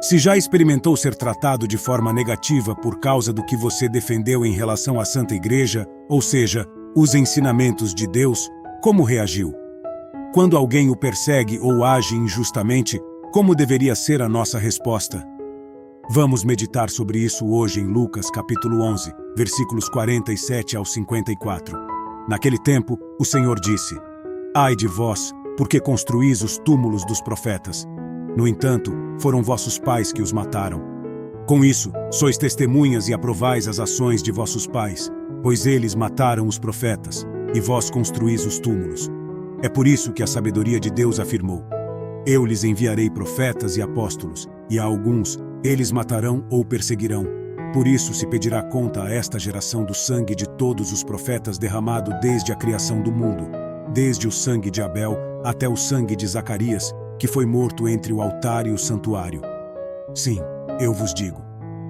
Se já experimentou ser tratado de forma negativa por causa do que você defendeu em relação à Santa Igreja, ou seja, os ensinamentos de Deus, como reagiu? Quando alguém o persegue ou age injustamente, como deveria ser a nossa resposta? Vamos meditar sobre isso hoje em Lucas capítulo 11, versículos 47 ao 54. Naquele tempo, o Senhor disse: Ai de vós, porque construís os túmulos dos profetas. No entanto, foram vossos pais que os mataram. Com isso, sois testemunhas e aprovais as ações de vossos pais, pois eles mataram os profetas, e vós construís os túmulos. É por isso que a sabedoria de Deus afirmou: Eu lhes enviarei profetas e apóstolos, e a alguns eles matarão ou perseguirão. Por isso se pedirá conta a esta geração do sangue de todos os profetas derramado desde a criação do mundo, desde o sangue de Abel até o sangue de Zacarias, que foi morto entre o altar e o santuário. Sim, eu vos digo,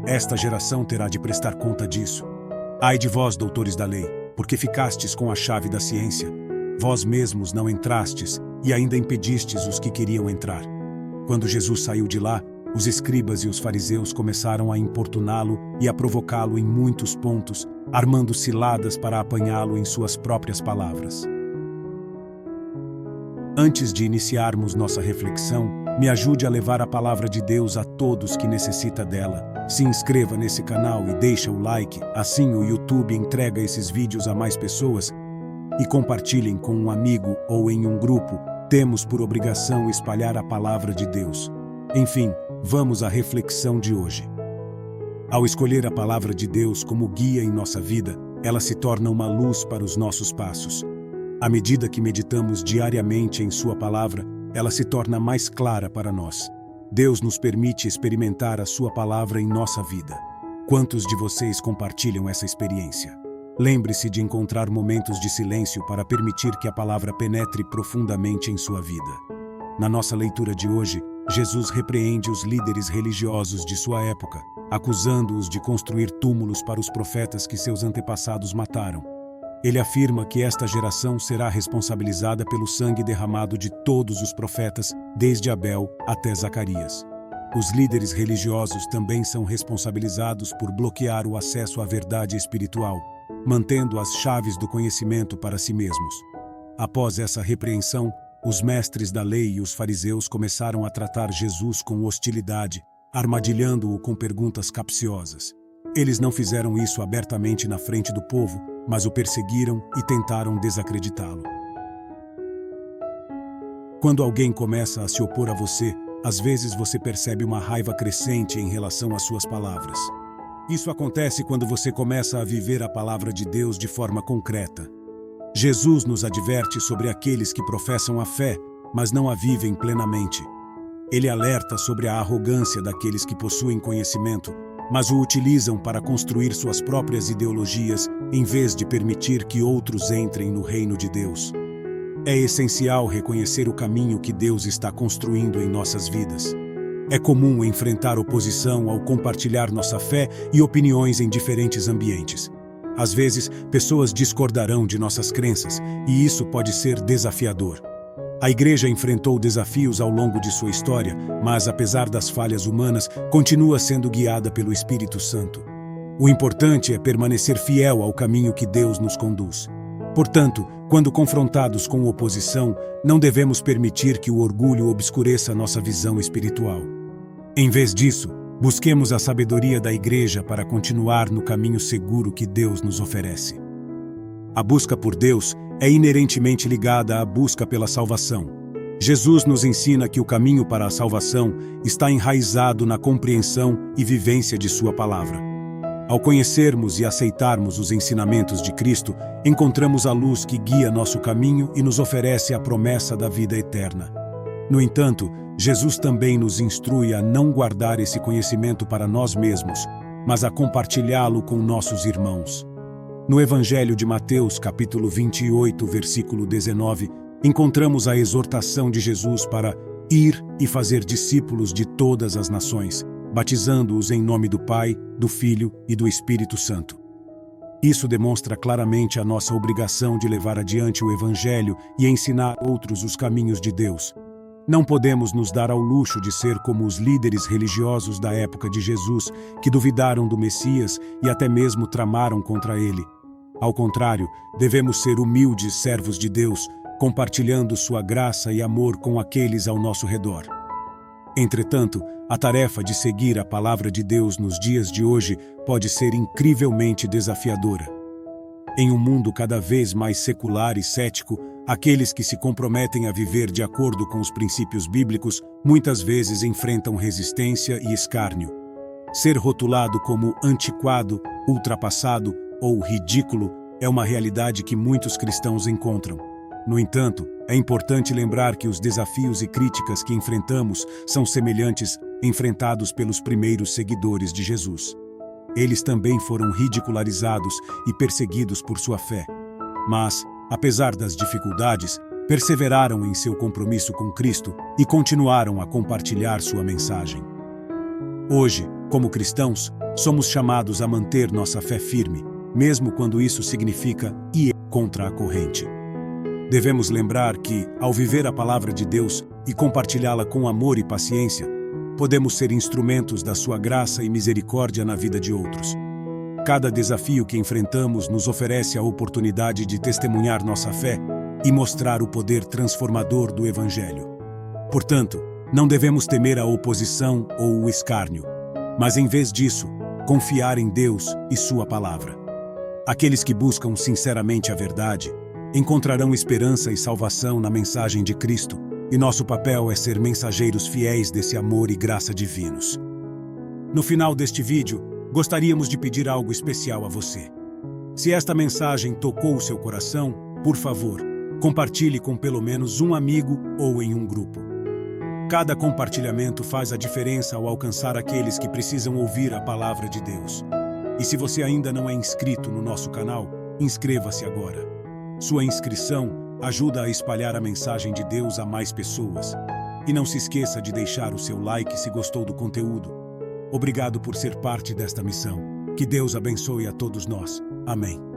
esta geração terá de prestar conta disso. Ai de vós, doutores da lei, porque ficastes com a chave da ciência. Vós mesmos não entrastes e ainda impedistes os que queriam entrar. Quando Jesus saiu de lá, os escribas e os fariseus começaram a importuná-lo e a provocá-lo em muitos pontos, armando ciladas para apanhá-lo em suas próprias palavras. Antes de iniciarmos nossa reflexão, me ajude a levar a palavra de Deus a todos que necessitam dela. Se inscreva nesse canal e deixa o like, assim o YouTube entrega esses vídeos a mais pessoas. E compartilhem com um amigo ou em um grupo. Temos por obrigação espalhar a palavra de Deus. Enfim, vamos à reflexão de hoje. Ao escolher a palavra de Deus como guia em nossa vida, ela se torna uma luz para os nossos passos. À medida que meditamos diariamente em sua palavra, ela se torna mais clara para nós. Deus nos permite experimentar a sua palavra em nossa vida. Quantos de vocês compartilham essa experiência? Lembre-se de encontrar momentos de silêncio para permitir que a palavra penetre profundamente em sua vida. Na nossa leitura de hoje, Jesus repreende os líderes religiosos de sua época, acusando-os de construir túmulos para os profetas que seus antepassados mataram. Ele afirma que esta geração será responsabilizada pelo sangue derramado de todos os profetas, desde Abel até Zacarias. Os líderes religiosos também são responsabilizados por bloquear o acesso à verdade espiritual, mantendo as chaves do conhecimento para si mesmos. Após essa repreensão, os mestres da lei e os fariseus começaram a tratar Jesus com hostilidade, armadilhando-o com perguntas capciosas. Eles não fizeram isso abertamente na frente do povo, mas o perseguiram e tentaram desacreditá-lo. Quando alguém começa a se opor a você, às vezes você percebe uma raiva crescente em relação às suas palavras. Isso acontece quando você começa a viver a palavra de Deus de forma concreta. Jesus nos adverte sobre aqueles que professam a fé, mas não a vivem plenamente. Ele alerta sobre a arrogância daqueles que possuem conhecimento, mas o utilizam para construir suas próprias ideologias em vez de permitir que outros entrem no reino de Deus. É essencial reconhecer o caminho que Deus está construindo em nossas vidas. É comum enfrentar oposição ao compartilhar nossa fé e opiniões em diferentes ambientes. Às vezes, pessoas discordarão de nossas crenças, e isso pode ser desafiador. A Igreja enfrentou desafios ao longo de sua história, mas, apesar das falhas humanas, continua sendo guiada pelo Espírito Santo. O importante é permanecer fiel ao caminho que Deus nos conduz. Portanto, quando confrontados com oposição, não devemos permitir que o orgulho obscureça nossa visão espiritual. Em vez disso, busquemos a sabedoria da Igreja para continuar no caminho seguro que Deus nos oferece. A busca por Deus é inerentemente ligada à busca pela salvação. Jesus nos ensina que o caminho para a salvação está enraizado na compreensão e vivência de sua palavra. Ao conhecermos e aceitarmos os ensinamentos de Cristo, encontramos a luz que guia nosso caminho e nos oferece a promessa da vida eterna. No entanto, Jesus também nos instrui a não guardar esse conhecimento para nós mesmos, mas a compartilhá-lo com nossos irmãos. No Evangelho de Mateus, capítulo 28, versículo 19, encontramos a exortação de Jesus para ir e fazer discípulos de todas as nações, batizando-os em nome do Pai, do Filho e do Espírito Santo. Isso demonstra claramente a nossa obrigação de levar adiante o Evangelho e ensinar outros os caminhos de Deus. Não podemos nos dar ao luxo de ser como os líderes religiosos da época de Jesus, que duvidaram do Messias e até mesmo tramaram contra ele. Ao contrário, devemos ser humildes servos de Deus, compartilhando sua graça e amor com aqueles ao nosso redor. Entretanto, a tarefa de seguir a palavra de Deus nos dias de hoje pode ser incrivelmente desafiadora. Em um mundo cada vez mais secular e cético, aqueles que se comprometem a viver de acordo com os princípios bíblicos muitas vezes enfrentam resistência e escárnio. Ser rotulado como antiquado, ultrapassado ou ridículo é uma realidade que muitos cristãos encontram. No entanto, é importante lembrar que os desafios e críticas que enfrentamos são semelhantes enfrentados pelos primeiros seguidores de Jesus. Eles também foram ridicularizados e perseguidos por sua fé. Mas, apesar das dificuldades, perseveraram em seu compromisso com Cristo e continuaram a compartilhar sua mensagem. Hoje, como cristãos, somos chamados a manter nossa fé firme, mesmo quando isso significa ir contra a corrente. Devemos lembrar que, ao viver a palavra de Deus e compartilhá-la com amor e paciência, podemos ser instrumentos da sua graça e misericórdia na vida de outros. Cada desafio que enfrentamos nos oferece a oportunidade de testemunhar nossa fé e mostrar o poder transformador do Evangelho. Portanto, não devemos temer a oposição ou o escárnio, mas em vez disso, confiar em Deus e sua palavra. Aqueles que buscam sinceramente a verdade encontrarão esperança e salvação na mensagem de Cristo, e nosso papel é ser mensageiros fiéis desse amor e graça divinos. No final deste vídeo, gostaríamos de pedir algo especial a você. Se esta mensagem tocou o seu coração, por favor, compartilhe com pelo menos um amigo ou em um grupo. Cada compartilhamento faz a diferença ao alcançar aqueles que precisam ouvir a palavra de Deus. E se você ainda não é inscrito no nosso canal, inscreva-se agora. Sua inscrição ajuda a espalhar a mensagem de Deus a mais pessoas. E não se esqueça de deixar o seu like se gostou do conteúdo. Obrigado por ser parte desta missão. Que Deus abençoe a todos nós. Amém.